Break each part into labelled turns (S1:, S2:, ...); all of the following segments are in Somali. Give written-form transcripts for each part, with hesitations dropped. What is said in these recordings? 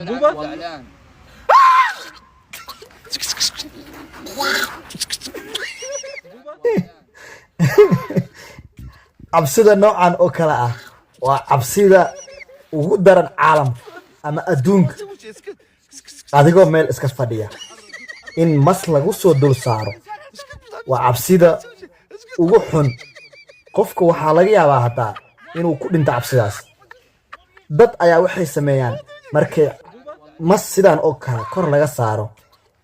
S1: بوبا
S2: زعلان.
S3: cabsida noocan oo kale ah waa cabsida ugu daran caalamka ama adduunka. adigoo meel iska fadhiya in mas lagu soo dul saaro waa cabsida ugu xun. qofka waxaa laga yaabaa hataa inuu ku dhinto cabsidaas. dad ayaa waxay sameeyaan markay mas sidaan oo kale kor laga saaro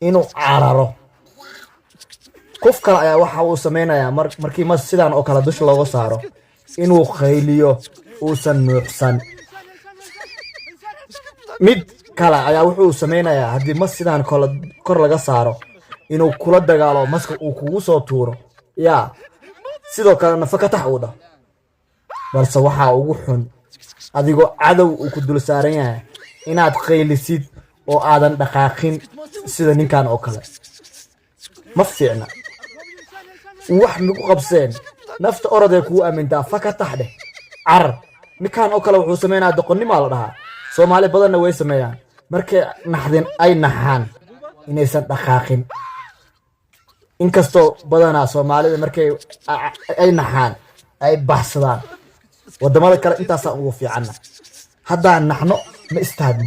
S3: inuu cararo. qof kale ayaa waxa uu sameynayaa markii mas sidaan oo kale dusha looga saaro inuu khayliyo uusan nuuxsan. mid kale ayaa wuxuu sameynayaa haddii mas sidaan kor laga saaro inuu kula dagaalo maska uu kugu soo tuuro yaa sidoo kale nafakatax uu dhaho. balse waxaa ugu xun adigoo cadow uu ku dul saaran yahay inaad khaylisid oo aadan dhaqaaqin sida ninkan oo kale. ma fiicna. wax nagu qabseen nafta orodee kuu aamintaa fakatax dheh carar. ninkan oo kale wuxuu sameynaa doqonnimaa la dhahaa. soomaali badanna way sameeyaan markay naxdin ay naxaan inaysan dhaqaaqin. inkastoo badanaa soomaalida markay ay naxaan ay baxsadaan. wadamada kale intaasaan ugu fiicanna. haddaan naxno ma istaagno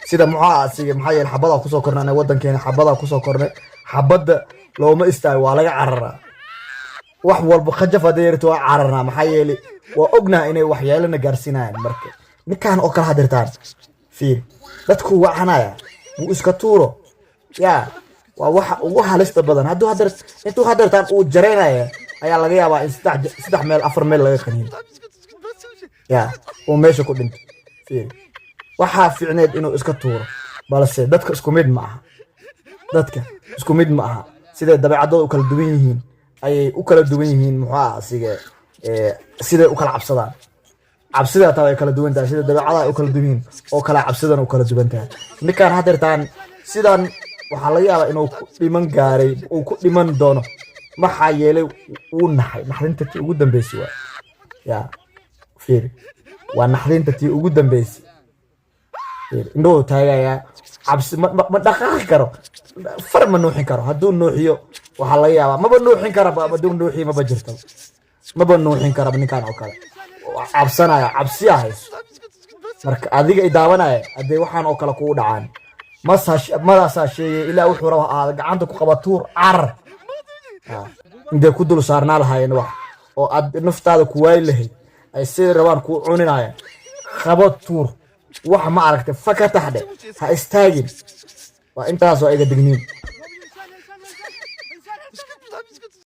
S3: sida maxaa yeele xabadaa kusoo kornay anaga wadankeena xabadaa kusoo kornay. xabadda looma istaago waa laga cararaa. wax walba khajaf hadday yarto waa cararnaa maxaa yeele waa ognaha inay waxyeelana gaarsiinayaan. marka ninkan oo kale hadirtaan fiir dadku wacanaya wuu iska tuuro yaa waa waxa ugu halista badan. intuu hadirtaan uu jareynaya ayaa laga yaabaa in saddex meel afar meel laga qaniino yaa uu meesha ku dhinto. fiir waxaa fiicneed inuu iska tuuro balse dadka isku mid ma aha. dadka isku mid ma aha. siday dabeecadooda u kala duwan yihiin ayay u kala duwan yihiin siday u kala cabsadaan. cabsida taa way kala duwan tahay sida dabeecadaha u kala duwan yihiin oo kala cabsidan u kala duwan tahay. ninkan hadirtaan sidan waxaa laga yaabaa inuu ku dhiman gaaray uu ku dhiman doono maxaa yeelay uu naxay. naxdinta tii ugu dambeysay waa yaa fiir waa naxdinta tii ugu dambeysay. indhuhu taagayaa cabsi ma dhaqaaqi karo. far ma nuuxin karo. hadduu nuuxiyo waxaa laga yaabaa maba nuuxin karaba. hadduu nuuxiyo maba jirto maba nuuxin karaba. ninkan oo kale cabsanaya cabsiya hayso. marka adiga i daawanaya haddee waxaan oo kale kugu dhacaan madaasaa sheegay ilaa wuxuu raba aada gacanta ku qaba tuur carar. intay ku dul saarnaa lahaayeen wax oo aad naftaada ku waayi lahayd ay siday rabaan kuu cuninayaan. qabo tuur wax ma aragtay fakatax dheh ha istaagin. waa intaas waa iga digniin.